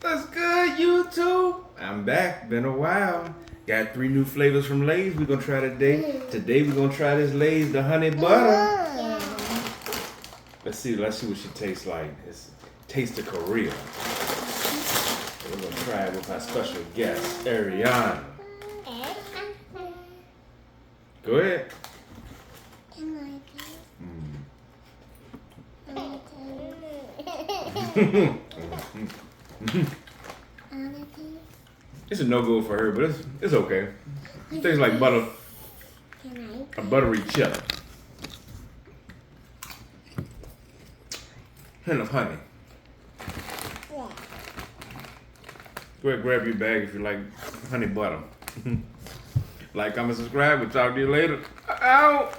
What's good, YouTube? I'm back. Been a while. Got 3 new flavors from Lay's we're gonna try today. Today we're gonna try this Lay's, the honey butter. Let's see what she tastes like. It's Taste of Korea. We're gonna try it with our special guest, Ariana. Go ahead. It's a no-go for her, but it's okay. It tastes like butter, a buttery chip. Hint of honey. Go ahead, grab your bag if you like honey butter. Like, comment, subscribe. We'll talk to you later. Out.